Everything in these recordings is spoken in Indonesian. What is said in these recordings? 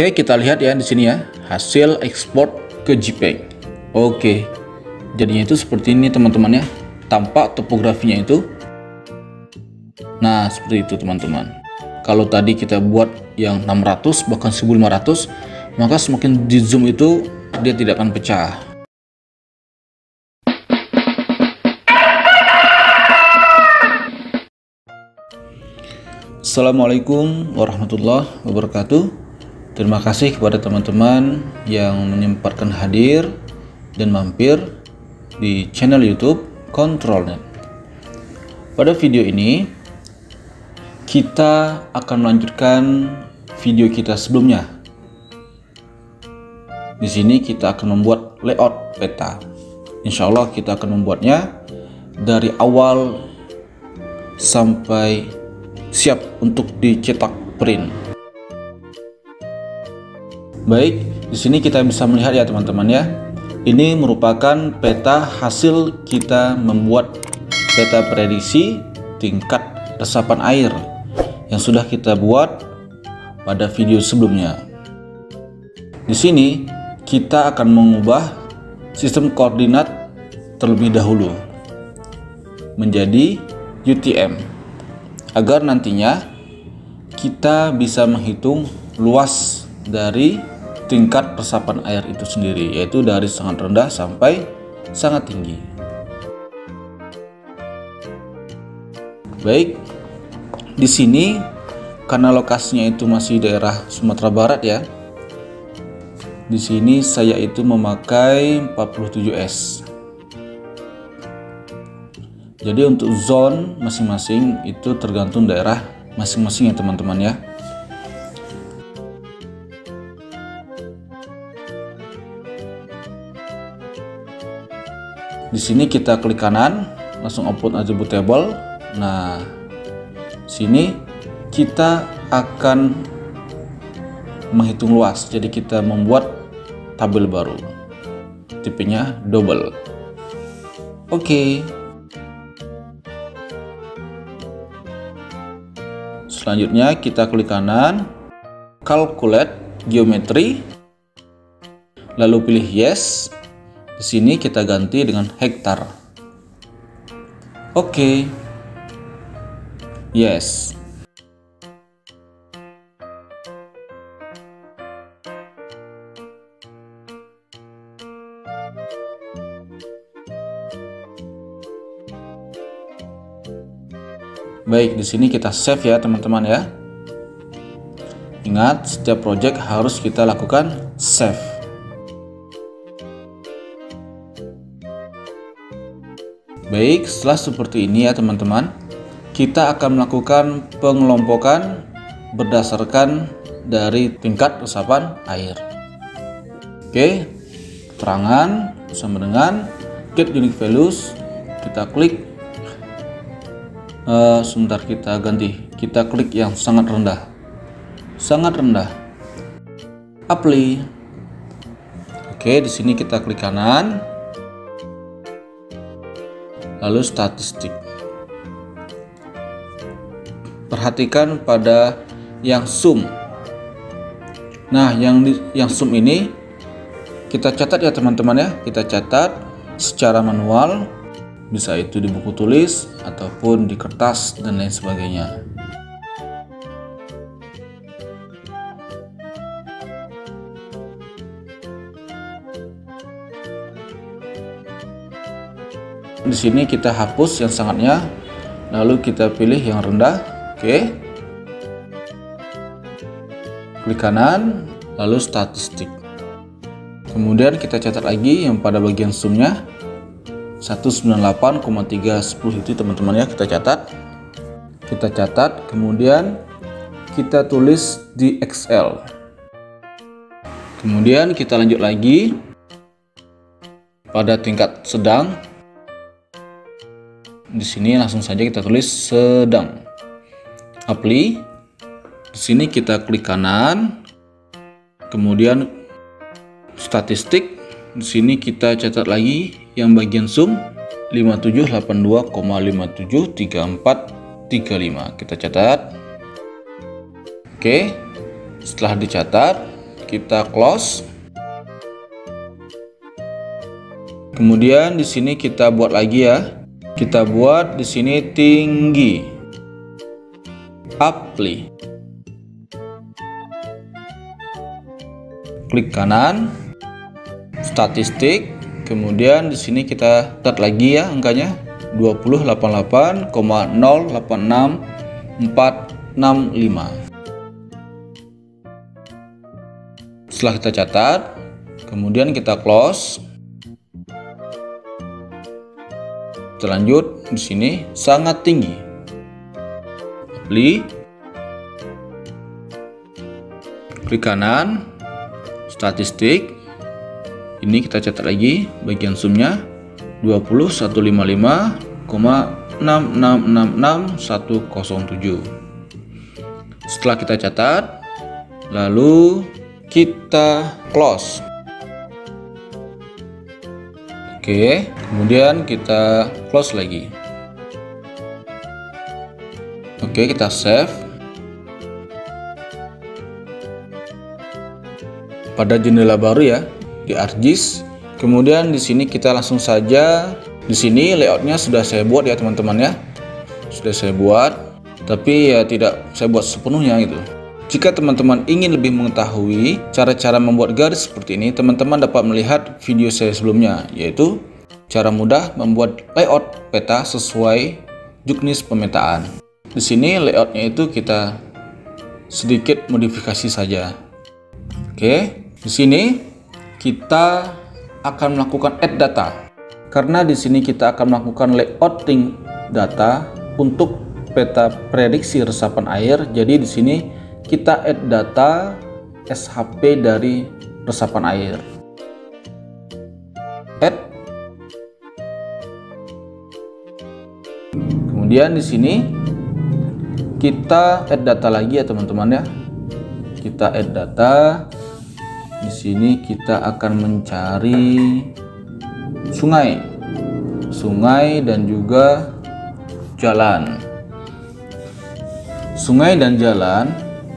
Oke, kita lihat ya di sini ya, hasil ekspor ke JPEG. Oke, jadinya itu seperti ini teman-teman ya, tampak topografinya itu. Nah, seperti itu teman-teman. Kalau tadi kita buat yang 600 bahkan 1500, maka semakin di zoom itu dia tidak akan pecah. Assalamualaikum warahmatullahi wabarakatuh. Terima kasih kepada teman-teman yang menyempatkan hadir dan mampir di channel YouTube Controlnet. Pada video ini kita akan melanjutkan video kita sebelumnya. Di sini kita akan membuat layout peta. Insya Allah kita akan membuatnya dari awal sampai siap untuk dicetak print. Baik, di sini kita bisa melihat ya teman-teman ya. Ini merupakan peta hasil kita membuat peta prediksi tingkat resapan air yang sudah kita buat pada video sebelumnya. Di sini kita akan mengubah sistem koordinat terlebih dahulu menjadi UTM agar nantinya kita bisa menghitung luas dari tingkat resapan air itu sendiri, yaitu dari sangat rendah sampai sangat tinggi. Baik, di sini karena lokasinya itu masih daerah Sumatera Barat ya. Di sini saya itu memakai 47S. Jadi untuk zone masing-masing itu tergantung daerah masing-masing ya teman-teman ya. Di sini kita klik kanan, langsung open attribute table. Nah, sini kita akan menghitung luas. Jadi kita membuat tabel baru, tipenya double. Oke. Selanjutnya kita klik kanan, calculate geometry, lalu pilih yes. Di sini kita ganti dengan hektar. Oke. Yes. Baik, di sini kita save ya teman-teman ya. Ingat, setiap project harus kita lakukan save. Baik, setelah seperti ini ya teman-teman, kita akan melakukan pengelompokan berdasarkan dari tingkat resapan air. Oke, keterangan bersama dengan get unique values, kita klik. Sebentar, kita ganti, kita klik yang sangat rendah, apply. Oke, di sini kita klik kanan, lalu statistik. Perhatikan pada yang sum. Nah, yang sum ini kita catat ya teman-teman ya, kita catat secara manual, bisa itu di buku tulis ataupun di kertas dan lain sebagainya. Di sini kita hapus yang sangatnya, lalu kita pilih yang rendah. Oke. Klik kanan, lalu statistik. Kemudian kita catat lagi yang pada bagian sumnya 198,310 itu teman-teman ya, kita catat, kemudian kita tulis di Excel. Kemudian kita lanjut lagi pada tingkat sedang. Di sini langsung saja kita tulis sedang. Apply. Di sini kita klik kanan. Kemudian statistik. Di sini kita catat lagi yang bagian sum 5782,573435. Kita catat. Oke. Setelah dicatat, kita close. Kemudian di sini kita buat lagi ya. Kita buat di sini tinggi, apply. Klik kanan, statistik. Kemudian di sini kita tet lagi ya angkanya 2088,086465. Setelah kita catat, kemudian kita close. Lanjut di sini sangat tinggi, apply, klik kanan, statistik. Ini kita catat lagi bagian zoomnya 2155,66666107. Setelah kita catat, lalu kita close. Oke, kemudian kita close lagi. Oke, kita save. Pada jendela baru ya, di ArcGIS. Kemudian di sini kita langsung saja. Di sini layoutnya sudah saya buat ya teman-teman ya. Sudah saya buat, tapi ya tidak saya buat sepenuhnya gitu. Jika teman-teman ingin lebih mengetahui cara-cara membuat garis seperti ini, teman-teman dapat melihat video saya sebelumnya, yaitu cara mudah membuat layout peta sesuai juknis pemetaan. Di sini layoutnya itu kita sedikit modifikasi saja. Oke, di sini kita akan melakukan add data. Karena di sini kita akan melakukan layouting data untuk peta prediksi resapan air. Jadi di sini kita add data SHP dari resapan air. Add. Kemudian di sini kita add data lagi ya teman-teman ya. Kita add data. Di sini kita akan mencari sungai dan juga jalan. Sungai dan jalan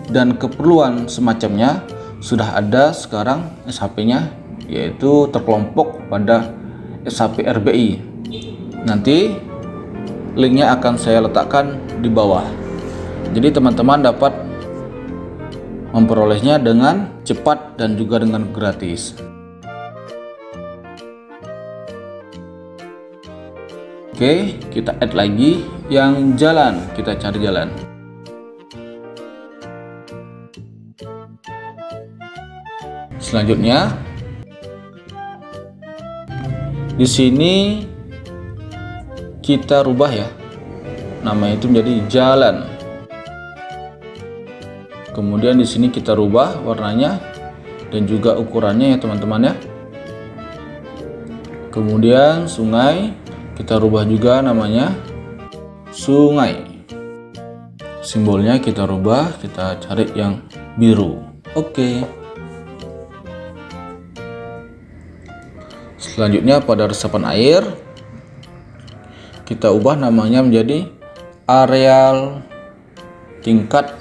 dan keperluan semacamnya sudah ada sekarang SHP-nya, yaitu terkelompok pada SHP RBI. Nanti linknya akan saya letakkan di bawah. Jadi teman-teman dapat memperolehnya dengan cepat dan juga dengan gratis. Oke, kita add lagi yang jalan. Kita cari jalan. Selanjutnya, di sini kita rubah ya, nama itu menjadi jalan. Kemudian di sini kita rubah warnanya dan juga ukurannya ya teman-teman ya. Kemudian sungai kita rubah juga namanya sungai. Simbolnya kita rubah, kita cari yang biru. Oke. Selanjutnya pada resapan air kita ubah namanya menjadi areal tingkat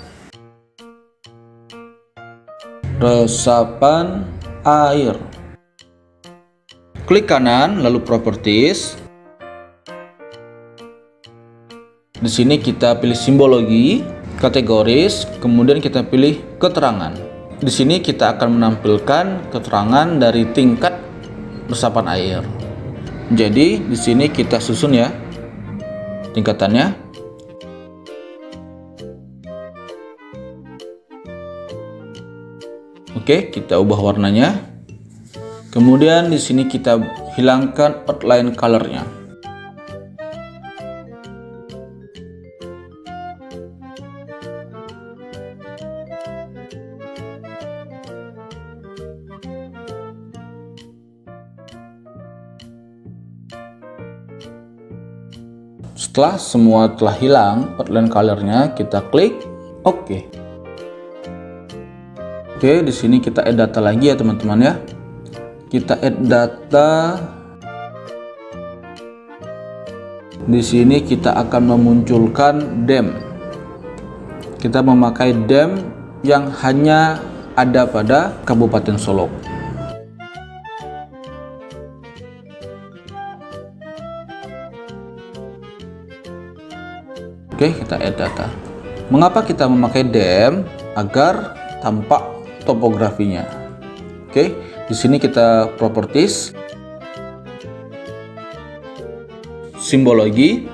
resapan air. Klik kanan lalu properties. Di sini kita pilih simbologi, kategoris, kemudian kita pilih keterangan. Di sini kita akan menampilkan keterangan dari tingkat resapan air. Jadi di sini kita susun ya tingkatannya. Oke, kita ubah warnanya. Kemudian di sini kita hilangkan outline colornya. Setelah semua telah hilang outline colornya, kita klik OK. Oke, di sini kita add data lagi ya teman-teman ya. Kita add data. Di sini kita akan memunculkan dam. Kita memakai dam yang hanya ada pada Kabupaten Solok. Oke, kita add data. Mengapa kita memakai DEM? Agar tampak topografinya. Oke, di sini kita properties, simbologi,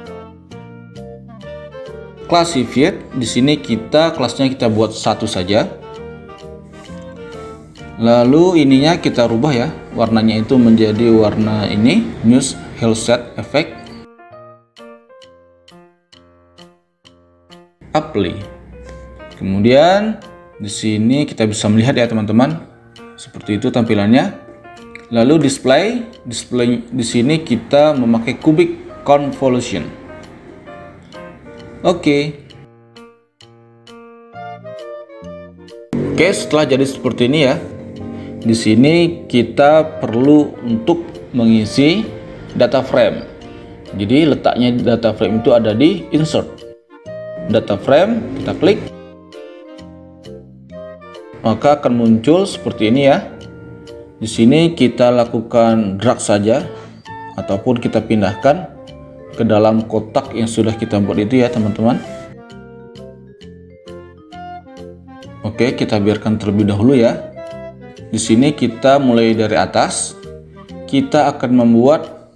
classified. Di sini kelasnya kita buat satu saja. Lalu ininya kita rubah ya, warnanya itu menjadi warna ini, news hillset effect. Apply. Kemudian di sini kita bisa melihat ya teman-teman, seperti itu tampilannya. Lalu display di sini kita memakai cubic convolution. Oke, setelah jadi seperti ini ya. Di sini kita perlu untuk mengisi data frame. Jadi letaknya data frame itu ada di insert. Data frame, kita klik, maka akan muncul seperti ini ya. Di sini kita lakukan drag saja ataupun kita pindahkan ke dalam kotak yang sudah kita buat itu ya teman-teman. Oke, kita biarkan terlebih dahulu ya. Di sini kita mulai dari atas. Kita akan membuat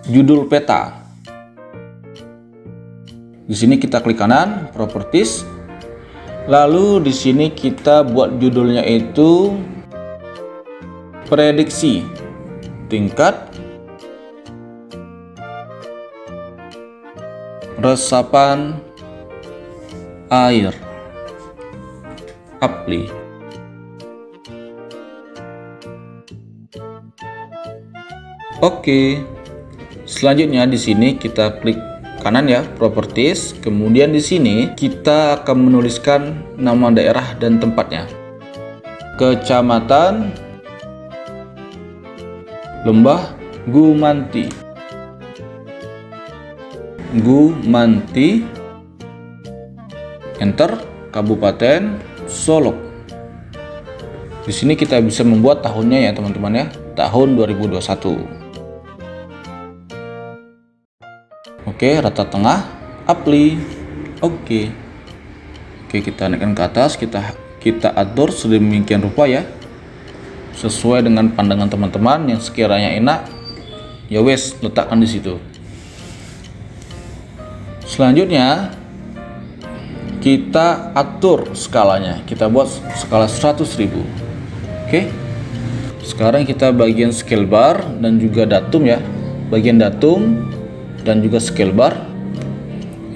judul peta. Di sini kita klik kanan, properties. Lalu di sini kita buat judulnya itu prediksi tingkat resapan air. Apply. Oke. Selanjutnya di sini kita klik kanan ya, properties. Kemudian di sini kita akan menuliskan nama daerah dan tempatnya. Kecamatan Lembah Gumanti. Enter. Kabupaten Solok. Di sini kita bisa membuat tahunnya ya teman-teman ya, tahun 2021. Oke, rata tengah, apply. Oke, kita naikkan ke atas, kita atur sedemikian rupa ya, sesuai dengan pandangan teman-teman yang sekiranya enak. Ya wes, letakkan di situ. Selanjutnya kita atur skalanya, kita buat skala 100.000. Oke, sekarang kita bagian scale bar dan juga datum ya, bagian datum dan juga scale bar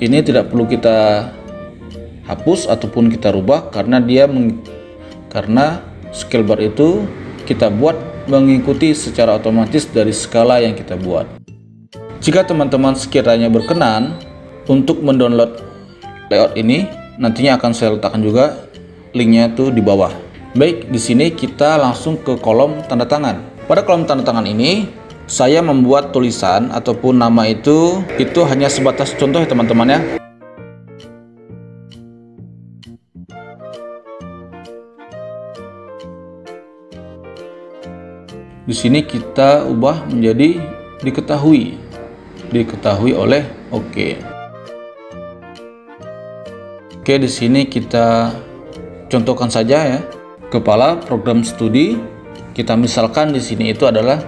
ini tidak perlu kita hapus ataupun kita rubah karena karena scale bar itu kita buat mengikuti secara otomatis dari skala yang kita buat. Jika teman-teman sekiranya berkenan untuk mendownload layout ini, nantinya akan saya letakkan juga linknya tuh di bawah. Baik, di sini kita langsung ke kolom tanda tangan. Pada kolom tanda tangan ini saya membuat tulisan ataupun nama itu hanya sebatas contoh ya teman-teman ya. Di sini kita ubah menjadi diketahui oleh oke. Oke, di sini kita contohkan saja ya. Kepala program studi, kita misalkan di sini itu adalah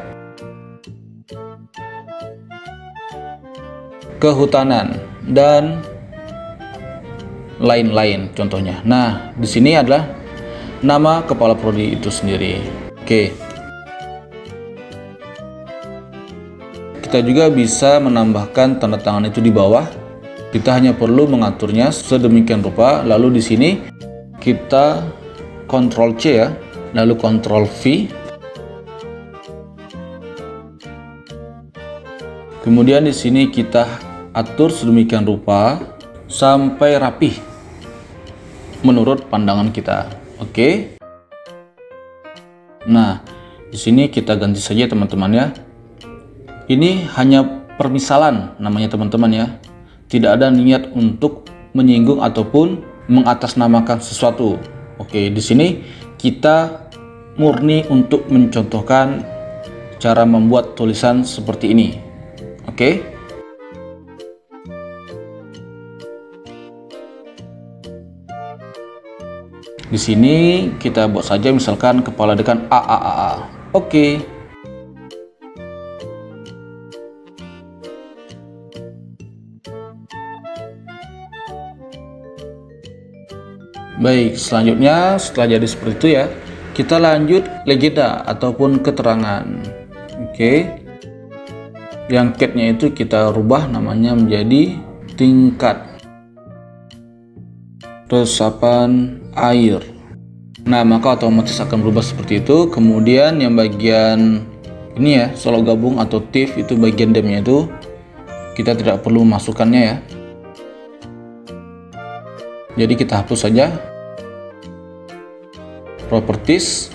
kehutanan dan lain-lain contohnya. Nah, di sini adalah nama kepala prodi itu sendiri. Oke. Kita juga bisa menambahkan tanda tangan itu di bawah. Kita hanya perlu mengaturnya sedemikian rupa. Lalu di sini kita Ctrl C ya, lalu Ctrl V. Kemudian di sini kita atur sedemikian rupa sampai rapih menurut pandangan kita. Oke. Nah, di sini kita ganti saja teman-teman ya. Ini hanya permisalan namanya teman-teman ya. Tidak ada niat untuk menyinggung ataupun mengatasnamakan sesuatu. Oke, di sini kita murni untuk mencontohkan cara membuat tulisan seperti ini. Oke. Di sini kita buat saja misalkan kepala dengan A. Oke. Baik, selanjutnya setelah jadi seperti itu ya, kita lanjut legenda ataupun keterangan. Oke. Yang cat-nya itu kita rubah namanya menjadi tingkat resapan air. Nah, maka otomatis akan berubah seperti itu. Kemudian yang bagian ini ya, solo gabung atau TIF itu bagian dem-nya itu kita tidak perlu masukkannya ya. Jadi kita hapus saja. Properties.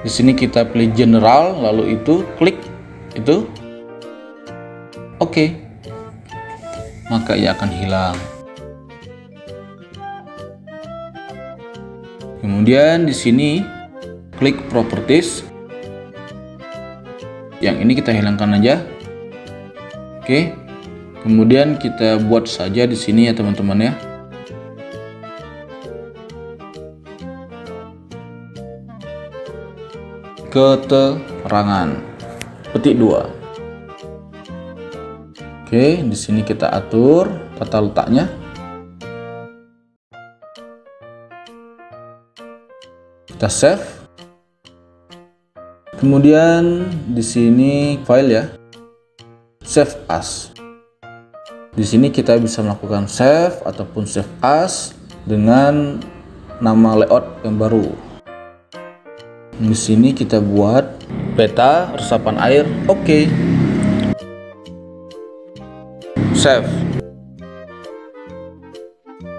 Di sini kita pilih general, lalu itu klik itu. Oke. Maka ia akan hilang. Kemudian di sini klik properties. Yang ini kita hilangkan aja. Oke. Kemudian kita buat saja di sini ya teman-teman ya. Keterangan petik 2. Oke, di sini kita atur tata letaknya. Kita save. Kemudian di sini file ya. Save as. Di sini kita bisa melakukan save ataupun save as dengan nama layout yang baru. Di sini kita buat peta resapan air. Oke. Save.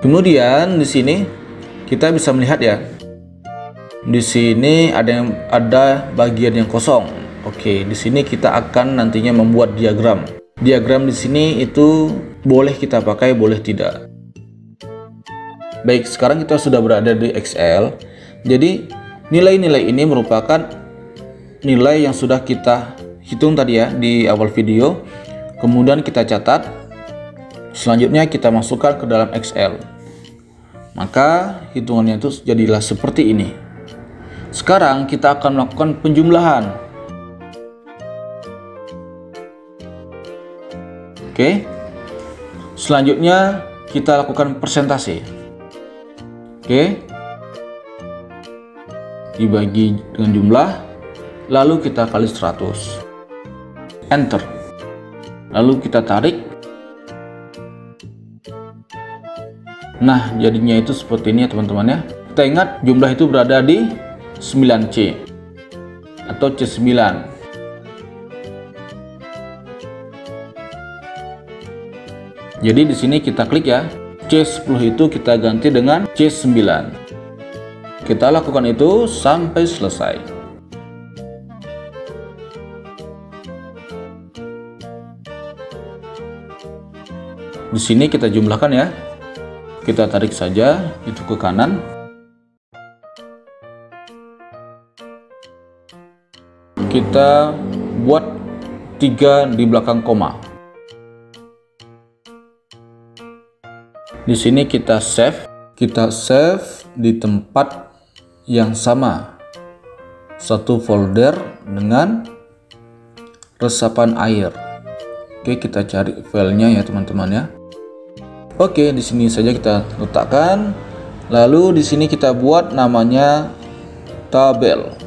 Kemudian di sini kita bisa melihat ya. Di sini ada bagian yang kosong. Oke, di sini kita akan nantinya membuat diagram. Diagram di sini itu boleh kita pakai, boleh tidak. Baik, sekarang kita sudah berada di Excel. Jadi nilai-nilai ini merupakan nilai yang sudah kita hitung tadi ya di awal video. Kemudian kita catat. Selanjutnya kita masukkan ke dalam Excel. Maka hitungannya itu jadilah seperti ini. Sekarang kita akan melakukan penjumlahan. Oke. Selanjutnya kita lakukan persentase. Oke. Dibagi dengan jumlah, lalu kita kali 100. Enter. Lalu kita tarik. Nah, jadinya itu seperti ini ya teman-teman ya. Kita ingat jumlah itu berada di 9C atau C9. Jadi di sini kita klik ya. C10 itu kita ganti dengan C9. Kita lakukan itu sampai selesai. Di sini kita jumlahkan ya. Kita tarik saja itu ke kanan. Kita buat 3 di belakang koma. Di sini kita save. Kita save di tempat yang sama, satu folder dengan resapan air. Oke, kita cari filenya ya teman-teman ya. Oke, di sini saja kita letakkan. Lalu di sini kita buat namanya tabel.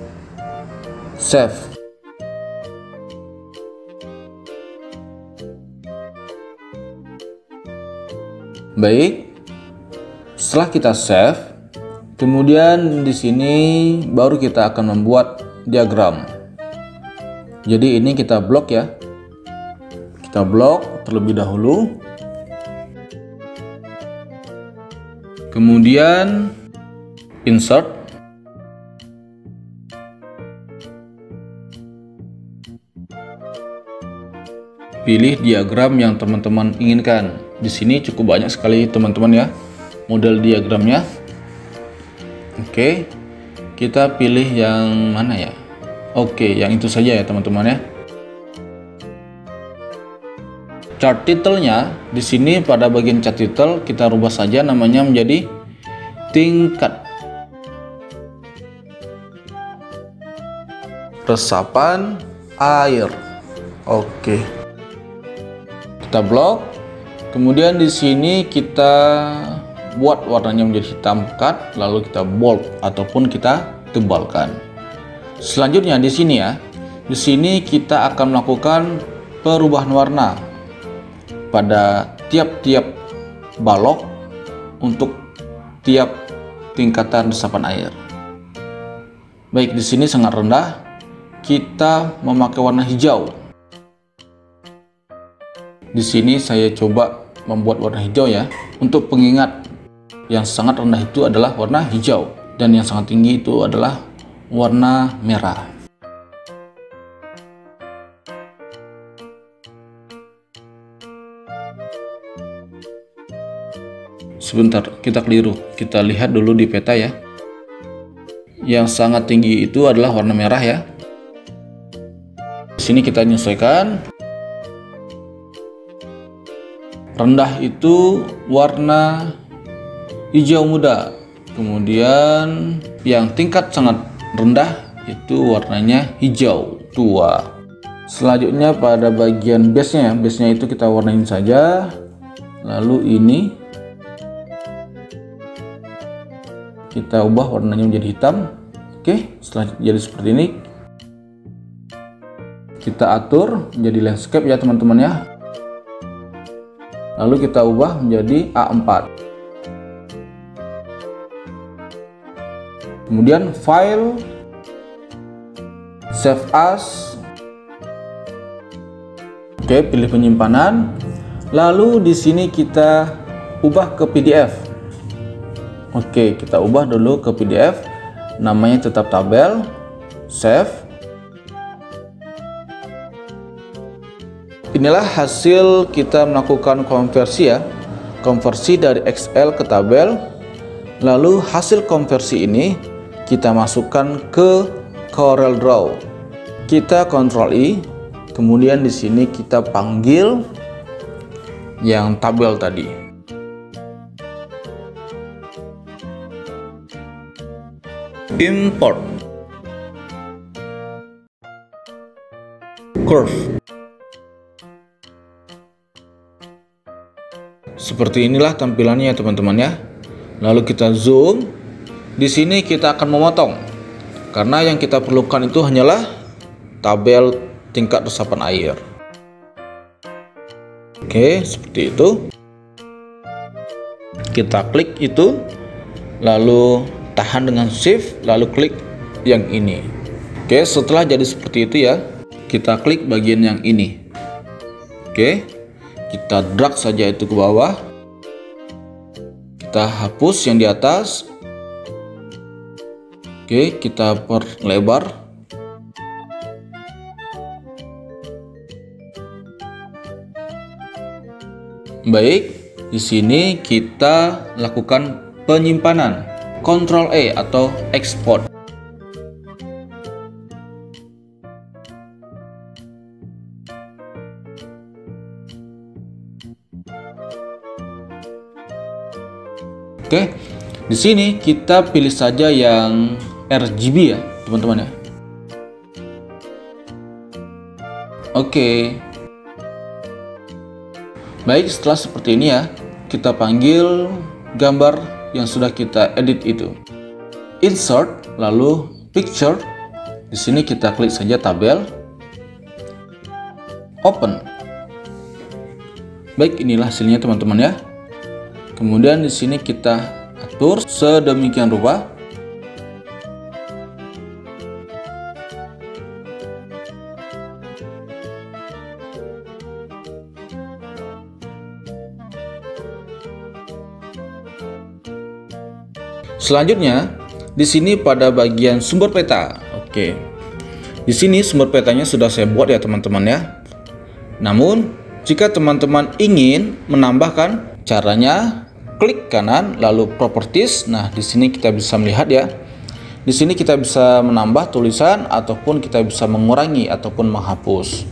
Save. Baik. Setelah kita save, kemudian di sini baru kita akan membuat diagram. Jadi ini kita blok ya. Kita blok terlebih dahulu. Kemudian insert. Pilih diagram yang teman-teman inginkan. Di sini cukup banyak sekali teman-teman ya model diagramnya. Oke, kita pilih yang mana ya? Oke, yang itu saja ya teman-teman ya. Chart title-nya di sini pada bagian chart title kita rubah saja namanya menjadi tingkat resapan air. Oke. Kita blok. Kemudian di sini kita buat warnanya menjadi hitam pekat, lalu kita bold ataupun kita tebalkan. Selanjutnya di sini ya. Di sini kita akan melakukan perubahan warna pada tiap-tiap balok untuk tiap tingkatan resapan air. Baik, di sini sangat rendah. Kita memakai warna hijau. Di sini saya coba membuat warna hijau ya. Untuk pengingat, yang sangat rendah itu adalah warna hijau dan yang sangat tinggi itu adalah warna merah. Sebentar, kita keliru. Kita lihat dulu di peta ya. Yang sangat tinggi itu adalah warna merah ya. Di sini kita menyesuaikan. Rendah itu warna hijau muda. Kemudian yang tingkat sangat rendah itu warnanya hijau tua. Selanjutnya pada bagian base-nya ya. Base-nya itu kita warnain saja. Lalu ini kita ubah warnanya menjadi hitam. Oke, setelah jadi seperti ini kita atur menjadi landscape ya teman-teman ya. Lalu kita ubah menjadi A4. Kemudian file, save as. Oke, pilih penyimpanan. Lalu di sini kita ubah ke PDF. Oke, kita ubah dulu ke PDF. Namanya tetap tabel. Save. Inilah hasil kita melakukan konversi ya. Konversi dari Excel ke tabel. Lalu hasil konversi ini kita masukkan ke Corel Draw. Kita Ctrl I. Kemudian di sini kita panggil yang tabel tadi. Import curve. Seperti inilah tampilannya ya teman-teman ya. Lalu kita zoom. Di sini kita akan memotong. Karena yang kita perlukan itu hanyalah tabel tingkat resapan air. Oke, seperti itu. Kita klik itu. Lalu tahan dengan shift, lalu klik yang ini. Oke, setelah jadi seperti itu ya, kita klik bagian yang ini. Oke, kita drag saja itu ke bawah. Kita hapus yang di atas. Oke, kita perlebar. Baik, di sini kita lakukan penyimpanan. Ctrl E atau export. Oke, di sini kita pilih saja yang RGB ya, teman-teman ya. Oke. Baik, setelah seperti ini ya, kita panggil gambar yang sudah kita edit itu. Insert, lalu picture. Di sini kita klik saja tabel. Open. Baik, inilah hasilnya teman-teman ya. Kemudian di sini kita atur sedemikian rupa. Selanjutnya, di sini pada bagian sumber peta. Oke. Di sini sumber petanya sudah saya buat ya teman-teman ya. Namun, jika teman-teman ingin menambahkan, caranya klik kanan lalu properties. Nah, di sini kita bisa melihat ya. Di sini kita bisa menambah tulisan ataupun kita bisa mengurangi ataupun menghapus.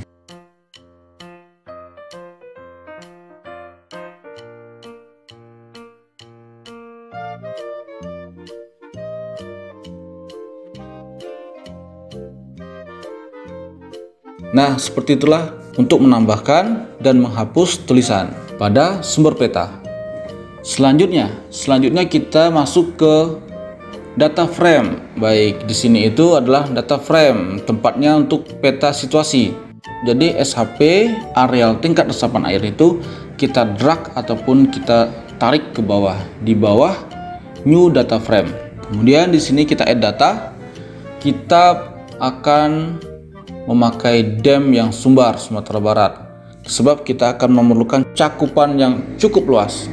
Nah, seperti itulah untuk menambahkan dan menghapus tulisan pada sumber peta. Selanjutnya kita masuk ke data frame. Baik, di sini itu adalah data frame, tempatnya untuk peta situasi. Jadi SHP areal tingkat resapan air itu kita drag ataupun kita tarik ke bawah, di bawah new data frame. Kemudian di sini kita add data. Kita akan memakai DEM yang Sumbar Sumatera Barat, sebab kita akan memerlukan cakupan yang cukup luas.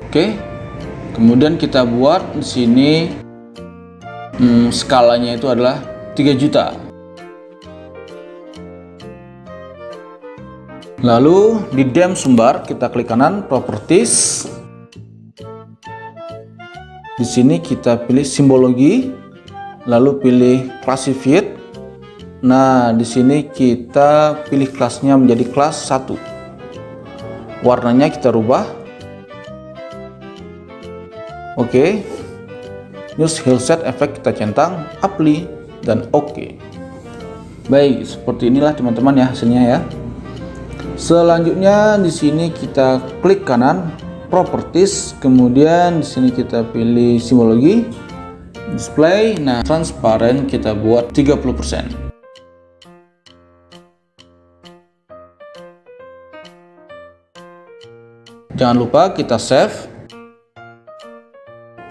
Oke, kemudian kita buat di sini skalanya itu adalah 3 juta. Lalu di DEM Sumbar kita klik kanan Properties. Di sini kita pilih simbologi, lalu pilih classified. Nah, di sini kita pilih kelasnya menjadi kelas 1. Warnanya kita rubah. Oke. Use hillset effect kita centang, apply dan oke. Baik, seperti inilah teman-teman ya hasilnya ya. Selanjutnya di sini kita klik kanan Properties, kemudian di sini kita pilih simbologi, display. Nah, transparent kita buat 30%. Jangan lupa kita save.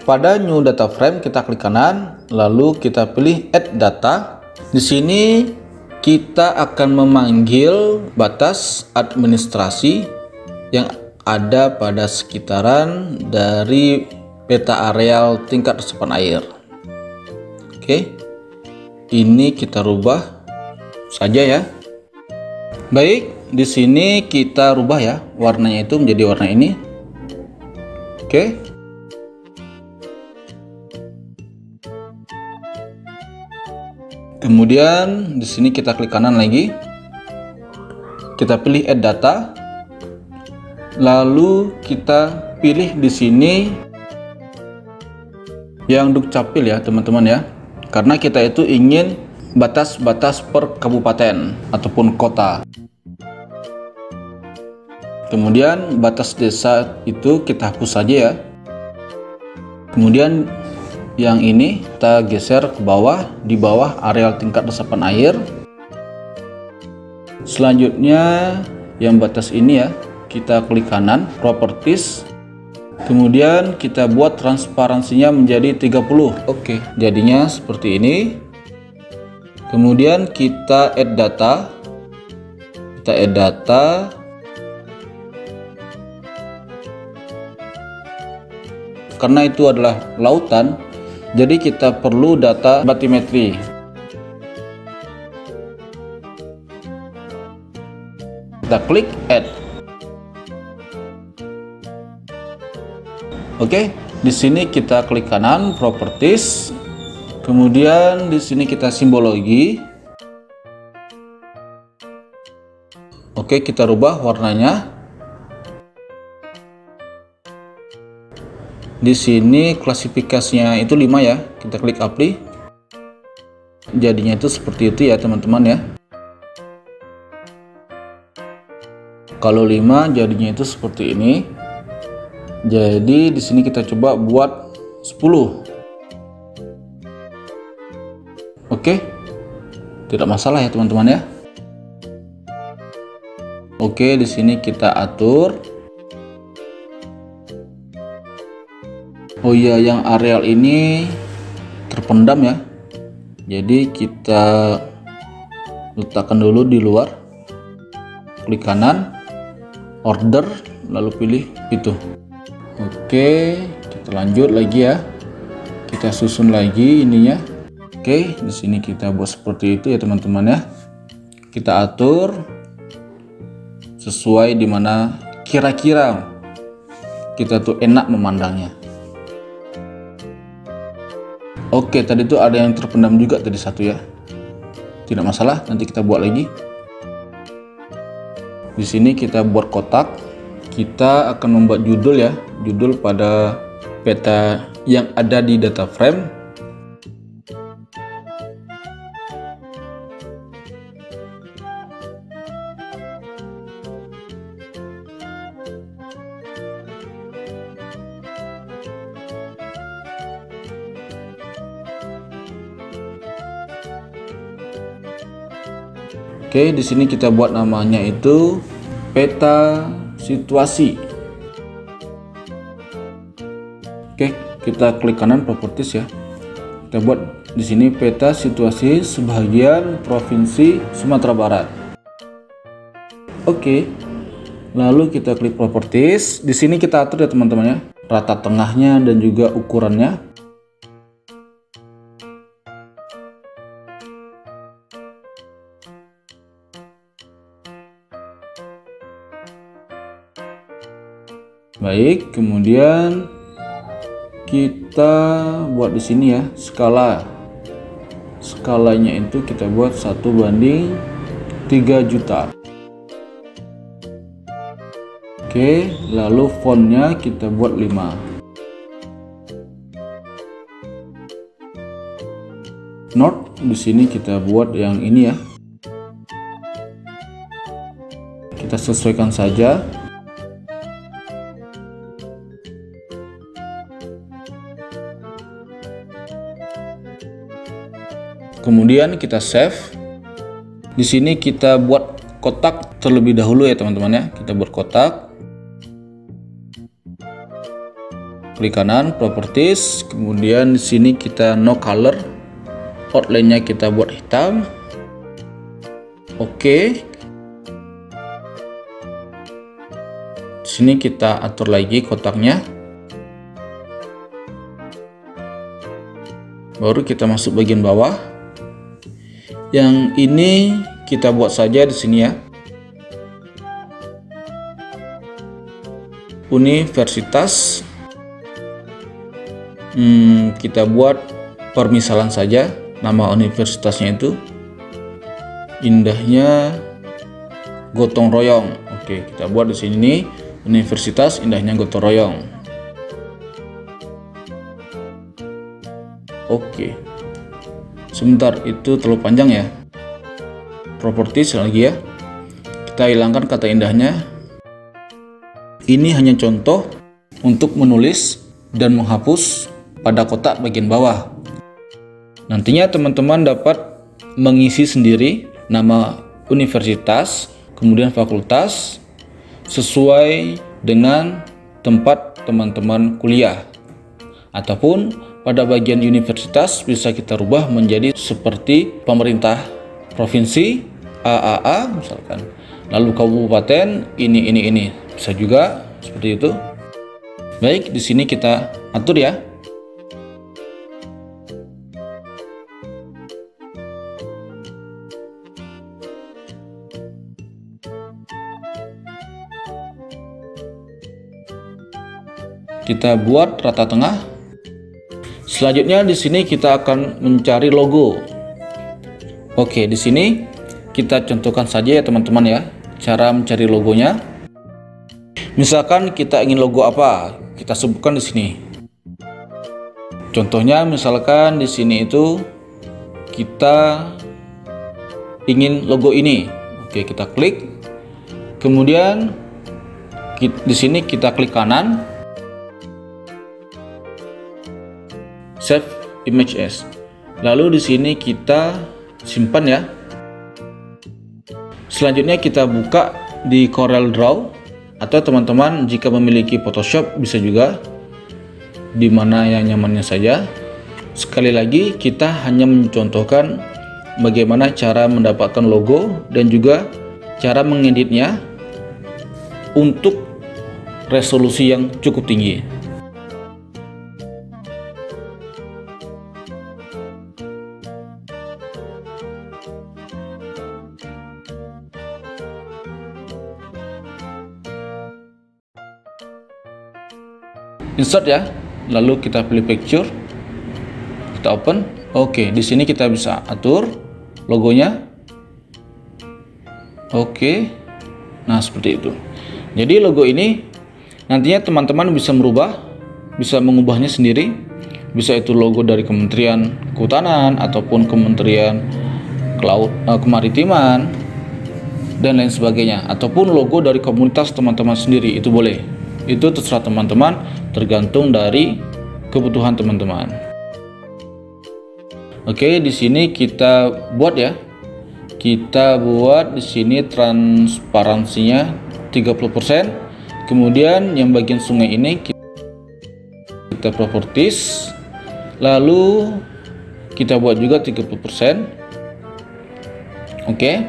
Pada new data frame kita klik kanan, lalu kita pilih add data. Di sini kita akan memanggil batas administrasi yang ada pada sekitaran dari peta areal tingkat resapan air. Oke, ini kita rubah saja ya. Baik, di sini kita rubah ya warnanya itu menjadi warna ini. Oke, kemudian di sini kita klik kanan lagi, kita pilih add data. Lalu kita pilih di sini yang dukcapil ya teman-teman ya, karena kita itu ingin batas-batas per kabupaten ataupun kota. Kemudian batas desa itu kita hapus saja ya. Kemudian yang ini kita geser ke bawah, di bawah areal tingkat resapan air. Selanjutnya yang batas ini ya, kita klik kanan Properties, kemudian kita buat transparansinya menjadi 30. Oke, jadinya seperti ini. Kemudian kita add data, karena itu adalah lautan, jadi kita perlu data batimetri. Kita klik add. Oke, di sini kita klik kanan Properties, kemudian di sini kita simbologi. Oke, kita rubah warnanya. Di sini klasifikasinya itu 5 ya, kita klik apply. Jadinya itu seperti itu ya teman-teman ya. Kalau 5 jadinya itu seperti ini. Jadi di sini kita coba buat 10. Oke, tidak masalah ya teman-teman ya. Oke, di sini kita atur. Oh iya, yang areal ini terpendam ya. Jadi kita letakkan dulu di luar. Klik kanan, order, lalu pilih itu. Oke, kita lanjut lagi ya. Kita susun lagi ininya. Oke, di sini kita buat seperti itu ya teman-teman ya. Kita atur sesuai dimana kira-kira kita tuh enak memandangnya. Oke, tadi tuh ada yang terpendam juga tadi satu ya. Tidak masalah, nanti kita buat lagi. Di sini kita buat kotak. Kita akan membuat judul ya, judul pada peta yang ada di data frame. Oke, di sini kita buat namanya itu peta situasi. Oke, kita klik kanan properties ya. Kita buat di sini peta situasi sebagian provinsi Sumatera Barat. Oke. Lalu kita klik properties. Di sini kita atur ya teman-teman ya, rata tengahnya dan juga ukurannya. Baik, kemudian kita buat di sini ya skala. Skalanya itu kita buat 1:3 juta. Oke, lalu fontnya kita buat 5. Note di sini kita buat yang ini ya. Kita sesuaikan saja. Kemudian kita save. Di sini kita buat kotak terlebih dahulu ya teman-teman ya. Kita buat kotak. Klik kanan properties, kemudian di sini kita no color. Outline-nya kita buat hitam. Oke. Di sini kita atur lagi kotaknya. Baru kita masuk bagian bawah. Yang ini kita buat saja di sini ya. Universitas. Kita buat permisalan saja nama universitasnya itu. Indahnya Gotong Royong. Oke, kita buat di sini Universitas Indahnya Gotong Royong. Oke. Sebentar, itu terlalu panjang ya. Properties lagi ya. Kita hilangkan kata indahnya. Ini hanya contoh untuk menulis dan menghapus pada kotak bagian bawah. Nantinya teman-teman dapat mengisi sendiri nama universitas, kemudian fakultas, sesuai dengan tempat teman-teman kuliah. Ataupun pada bagian universitas bisa kita rubah menjadi seperti pemerintah provinsi, AAA misalkan. Lalu kabupaten ini. Bisa juga seperti itu. Baik, di sini kita atur ya. Kita buat rata tengah. Selanjutnya di sini kita akan mencari logo. Oke, di sini kita contohkan saja ya teman-teman ya, cara mencari logonya. Misalkan kita ingin logo apa, kita sebutkan di sini. Contohnya misalkan di sini itu kita ingin logo ini. Oke, kita klik. Kemudian di sini kita klik kanan. Save image as. Lalu di sini kita simpan ya. Selanjutnya kita buka di Corel Draw, atau teman-teman jika memiliki Photoshop bisa juga, di mana yang nyamannya saja. Sekali lagi kita hanya mencontohkan bagaimana cara mendapatkan logo dan juga cara mengeditnya untuk resolusi yang cukup tinggi. insert ya, lalu kita pilih picture, kita open. Oke, di sini kita bisa atur logonya. Oke, nah seperti itu. Jadi logo ini nantinya teman-teman bisa merubah, bisa mengubahnya sendiri. Bisa itu logo dari Kementerian Kehutanan ataupun Kementerian Kemaritiman dan lain sebagainya, ataupun logo dari komunitas teman-teman sendiri, itu boleh. Itu terserah teman-teman, tergantung dari kebutuhan teman-teman. Oke, di sini kita buat ya. Kita buat di sini transparansinya 30%. Kemudian yang bagian sungai ini kita properties, lalu kita buat juga 30%. Oke.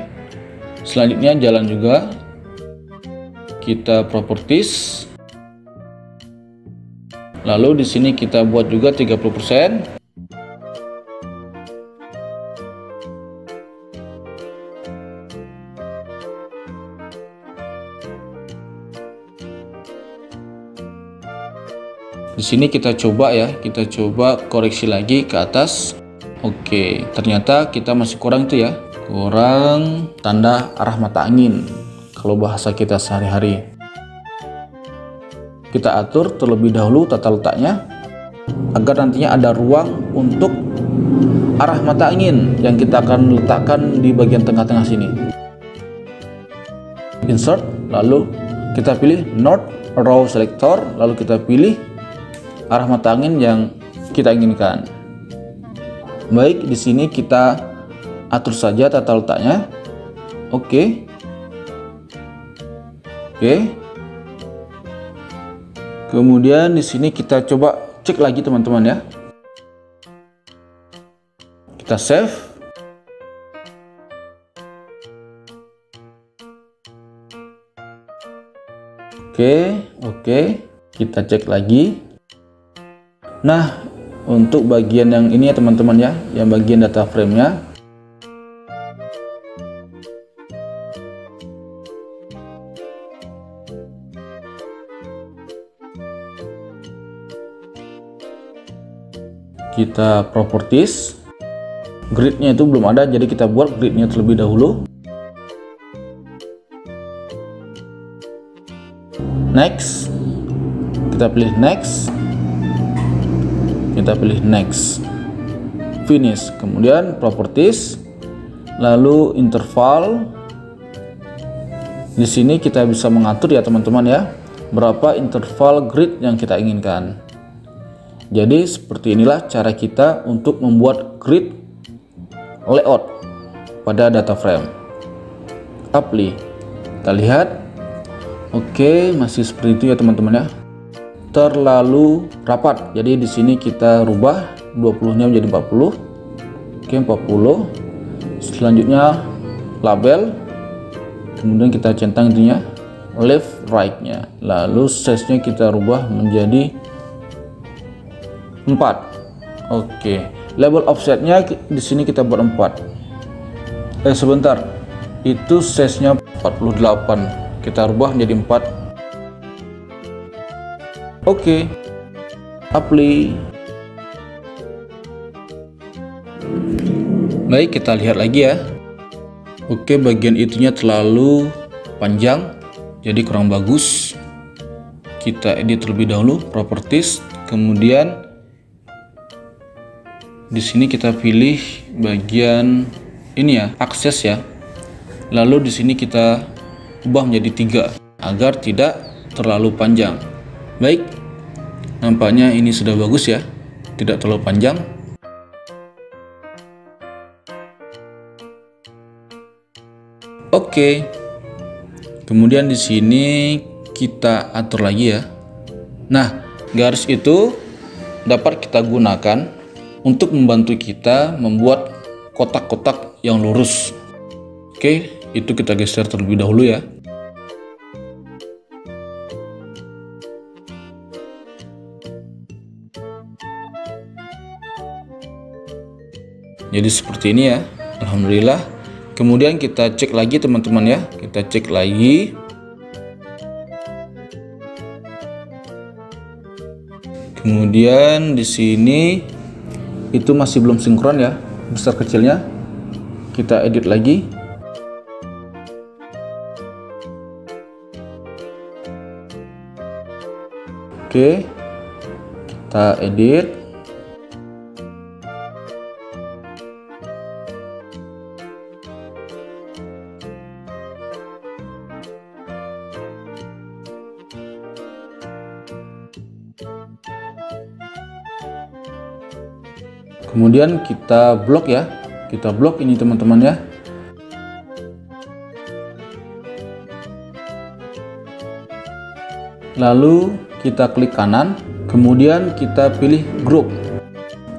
Selanjutnya jalan juga. Kita properties. Lalu di sini kita buat juga 30%. Di sini kita coba ya, kita coba koreksi lagi ke atas. Oke, ternyata kita masih kurang itu ya. Kurang tanda arah mata angin kalau bahasa kita sehari-hari. Kita atur terlebih dahulu tata letaknya agar nantinya ada ruang untuk arah mata angin yang kita akan letakkan di bagian tengah-tengah sini. Insert, lalu kita pilih North Row Selector, lalu kita pilih arah mata angin yang kita inginkan. Baik, di sini kita atur saja tata letaknya. Oke. Kemudian di sini kita coba cek lagi teman-teman ya. Kita save. Oke. Kita cek lagi. Nah, untuk bagian yang ini ya teman-teman ya, yang bagian data frame-nya. Kita properties, gridnya itu belum ada, jadi kita buat gridnya terlebih dahulu. Next, kita pilih next, kita pilih next, finish, kemudian properties, lalu interval. Di sini kita bisa mengatur ya teman-teman ya, berapa interval grid yang kita inginkan. Jadi seperti inilah cara kita untuk membuat grid layout pada data frame. Apply. Kita lihat. Oke, masih seperti itu ya teman-teman ya. Terlalu rapat. Jadi di sini kita rubah 20-nya menjadi 40. Oke, 40. Selanjutnya label. Kemudian kita centang intinya left right-nya. Lalu size-nya kita rubah menjadi 4. Oke, label offsetnya di sini kita buat 4. Sebentar, itu size-nya 48, kita rubah menjadi 4. Oke, apply. Baik, kita lihat lagi ya. Oke, bagian itunya terlalu panjang, jadi kurang bagus. Kita edit terlebih dahulu, properties, kemudian di sini kita pilih bagian ini ya, akses ya. Lalu di sini kita ubah menjadi 3 agar tidak terlalu panjang. Baik, nampaknya ini sudah bagus ya, tidak terlalu panjang. Oke. Kemudian di sini kita atur lagi ya. Nah, garis itu dapat kita gunakan untuk membantu kita membuat kotak-kotak yang lurus. Oke, itu kita geser terlebih dahulu ya. Jadi seperti ini ya, alhamdulillah. Kemudian kita cek lagi teman-teman ya, kita cek lagi. Kemudian di sini itu masih belum sinkron ya, besar kecilnya. Kita edit lagi. Oke, kita edit. Kemudian kita blok ya, kita blok ini teman-teman ya. Lalu kita klik kanan, kemudian kita pilih group.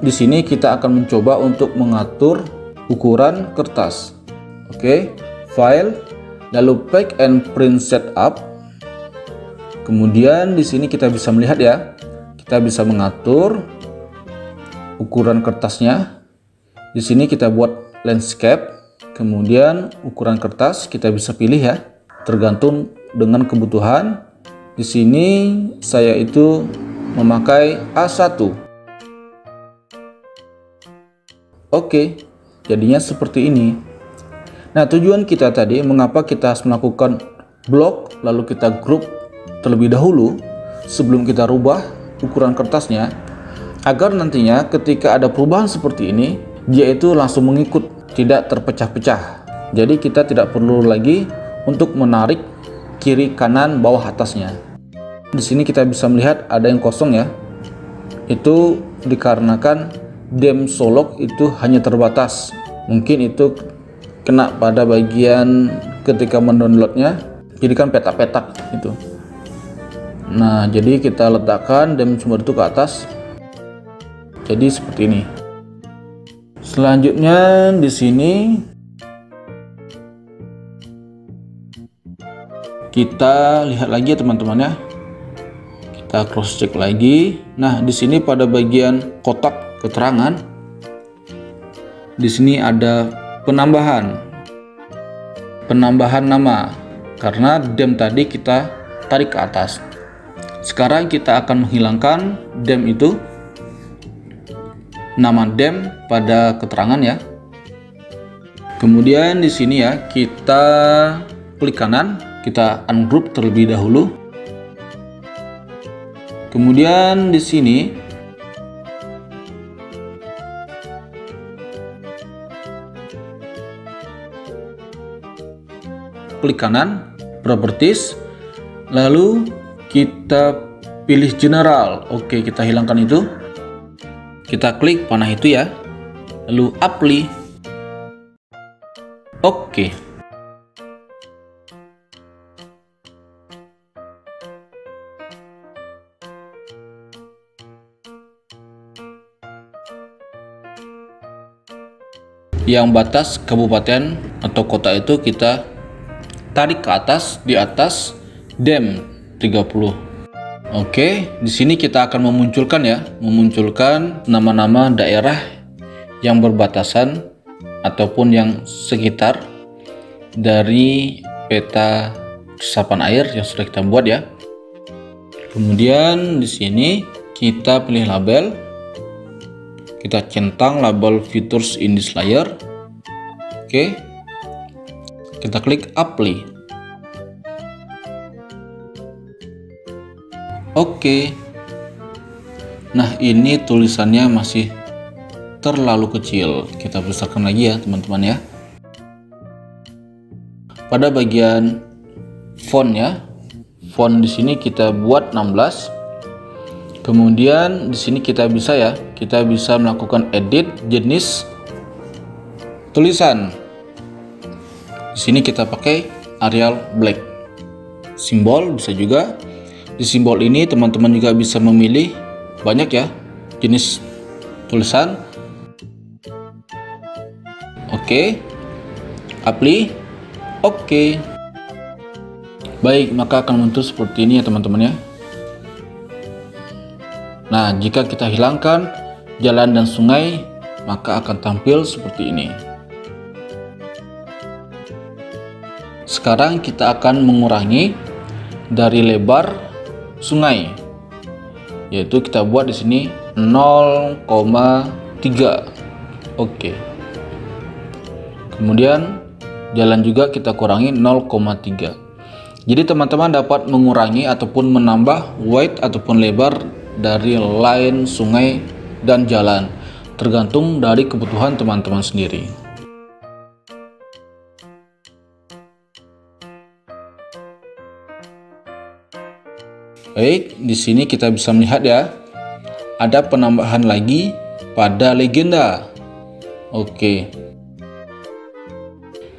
Di sini kita akan mencoba untuk mengatur ukuran kertas. Oke, file, lalu pack and print setup. Kemudian di sini kita bisa melihat ya, kita bisa mengatur ukuran kertasnya. Di sini kita buat landscape, kemudian ukuran kertas kita bisa pilih ya, tergantung dengan kebutuhan. Di sini saya itu memakai A1. Oke, jadinya seperti ini. Nah, tujuan kita tadi mengapa kita harus melakukan blok lalu kita grup terlebih dahulu sebelum kita rubah ukuran kertasnya, agar nantinya ketika ada perubahan seperti ini, dia itu langsung mengikut, tidak terpecah-pecah. Jadi kita tidak perlu lagi untuk menarik kiri, kanan, bawah, atasnya. Di sini kita bisa melihat ada yang kosong ya. Itu dikarenakan dem solok itu hanya terbatas. Mungkin itu kena pada bagian ketika mendownloadnya, jadi kan petak-petak itu. Nah, jadi kita letakkan dem sumber itu ke atas. Jadi seperti ini. Selanjutnya di sini kita lihat lagi ya teman-teman ya. Kita cross check lagi. Nah, di sini pada bagian kotak keterangan, di sini ada penambahan nama, karena dem tadi kita tarik ke atas. Sekarang kita akan menghilangkan dem itu, nama dem pada keterangan ya. Kemudian di sini ya, kita klik kanan, kita ungroup terlebih dahulu. Kemudian di sini klik kanan, properties, lalu kita pilih general. Oke, kita hilangkan itu. Kita klik panah itu ya, lalu apply. Oke. Yang batas kabupaten atau kota itu kita tarik ke atas, di atas dem 30. Oke, di sini kita akan memunculkan nama-nama daerah yang berbatasan ataupun yang sekitar dari peta resapan air yang sudah kita buat ya. Kemudian di sini kita pilih label, kita centang label features in this layer. Oke, kita klik apply. Oke. Nah, ini tulisannya masih terlalu kecil. Kita besarkan lagi ya, teman-teman ya. Pada bagian font ya. Font di sini kita buat 16. Kemudian di sini kita bisa melakukan edit jenis tulisan. Di sini kita pakai Arial Black. Simbol bisa juga. Di simbol ini teman-teman juga bisa memilih banyak ya jenis tulisan. Oke, apply. Oke. Baik, maka akan muncul seperti ini ya teman-teman ya. Nah, jika kita hilangkan jalan dan sungai, maka akan tampil seperti ini. Sekarang kita akan mengurangi dari lebar sungai. yaitu kita buat di sini 0,3. Oke. Kemudian jalan juga kita kurangi 0,3. Jadi teman-teman dapat mengurangi ataupun menambah width ataupun lebar dari line sungai dan jalan, tergantung dari kebutuhan teman-teman sendiri. Baik, di sini kita bisa melihat ya, ada penambahan lagi pada legenda. Oke.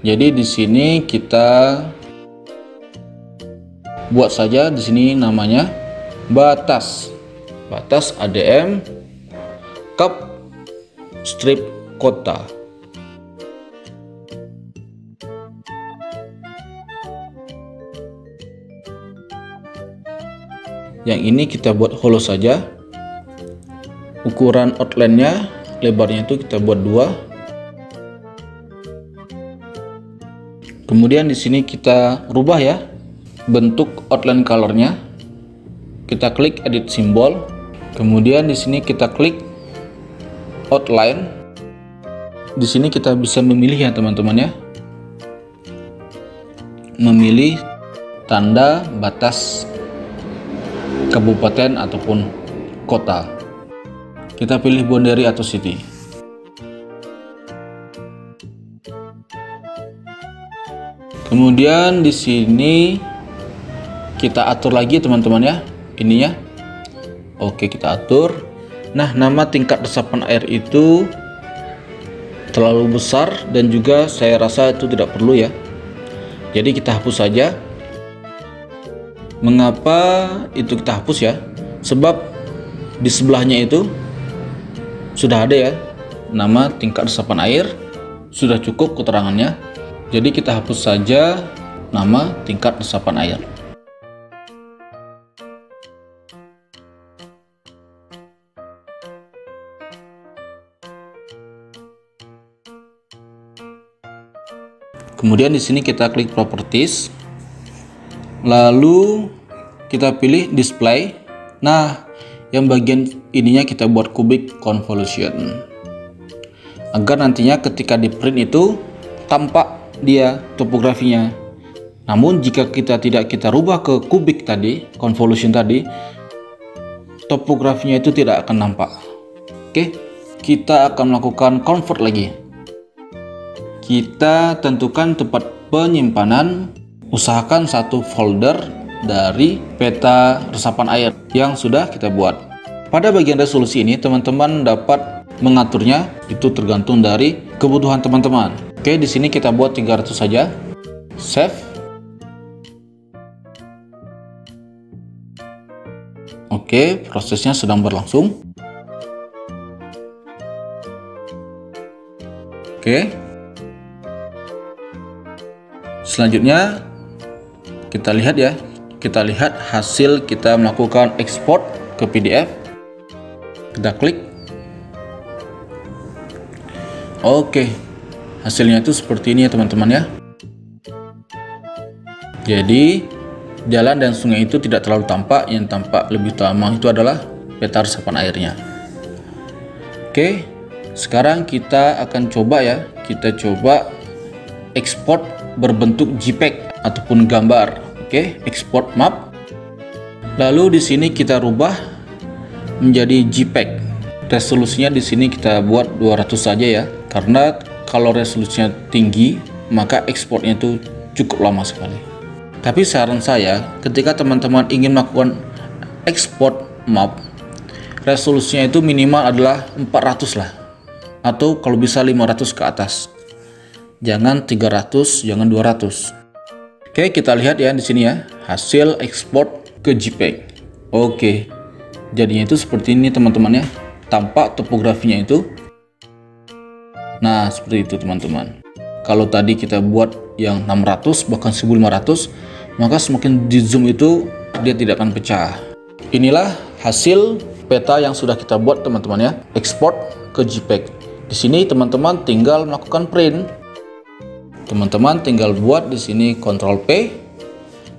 Jadi di sini kita buat saja di sini namanya batas ADM Cup Strip Kota. Yang ini kita buat hollow saja. Ukuran outline-nya, lebarnya itu kita buat 2. Kemudian di sini kita rubah ya bentuk outline colornya. Kita klik edit simbol. Kemudian di sini kita klik outline. Di sini kita bisa memilih ya teman-teman ya. Memilih tanda batas kabupaten ataupun kota. Kita pilih boundary atau city. Kemudian di sini kita atur lagi teman-teman ya, ininya. Oke, kita atur. Nah, nama tingkat resapan air itu terlalu besar dan juga saya rasa itu tidak perlu ya. Jadi kita hapus saja. Mengapa itu kita hapus ya? Sebab di sebelahnya itu sudah ada ya nama tingkat resapan air, sudah cukup keterangannya. Jadi kita hapus saja nama tingkat resapan air. Kemudian di sini kita klik properties, lalu kita pilih display. Nah, yang bagian ininya kita buat cubic convolution, agar nantinya ketika di print itu tampak dia topografinya. Namun jika kita tidak kita rubah ke kubik tadi, convolution tadi, topografinya itu tidak akan nampak. Oke, kita akan melakukan convert lagi. Kita tentukan tempat penyimpanan, usahakan satu folder dari peta resapan air yang sudah kita buat. Pada bagian resolusi ini teman-teman dapat mengaturnya, itu tergantung dari kebutuhan teman-teman. Oke, di sini kita buat 300 saja. Save. Oke, prosesnya sedang berlangsung. Oke. Selanjutnya kita lihat ya. Kita lihat hasil kita melakukan ekspor ke PDF. Kita klik. Oke, hasilnya itu seperti ini ya teman-teman ya. Jadi jalan dan sungai itu tidak terlalu tampak, yang tampak lebih utama itu adalah peta resapan airnya. Oke, sekarang kita akan coba ya, kita coba ekspor berbentuk JPEG ataupun gambar. Oke, export map. Lalu di sini kita rubah menjadi JPEG. Resolusinya di sini kita buat 200 saja ya, karena kalau resolusinya tinggi maka ekspornya itu cukup lama sekali. Tapi saran saya, ketika teman-teman ingin melakukan export map, resolusinya itu minimal adalah 400 lah, atau kalau bisa 500 ke atas. Jangan 300, jangan 200. Oke, kita lihat ya di sini ya, hasil ekspor ke JPEG. Oke, jadinya itu seperti ini teman-teman ya, tampak topografinya itu. Nah, seperti itu teman-teman. Kalau tadi kita buat yang 600 bahkan 1500, maka semakin di zoom itu dia tidak akan pecah. Inilah hasil peta yang sudah kita buat teman-teman ya, ekspor ke JPEG. Di sini teman-teman tinggal melakukan print. Teman-teman tinggal buat di sini Ctrl P,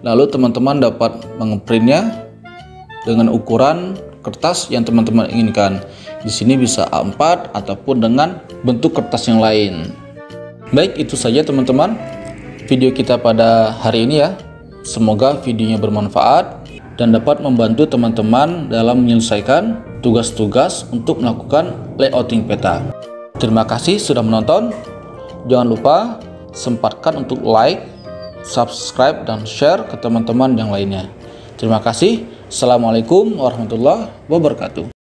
lalu teman-teman dapat mengeprintnya dengan ukuran kertas yang teman-teman inginkan. Di sini bisa A4 ataupun dengan bentuk kertas yang lain. Baik, itu saja teman-teman video kita pada hari ini ya. Semoga videonya bermanfaat dan dapat membantu teman-teman dalam menyelesaikan tugas-tugas untuk melakukan layouting peta. Terima kasih sudah menonton. Jangan lupa sempatkan untuk like, subscribe, dan share ke teman-teman yang lainnya. Terima kasih. Assalamualaikum warahmatullahi wabarakatuh.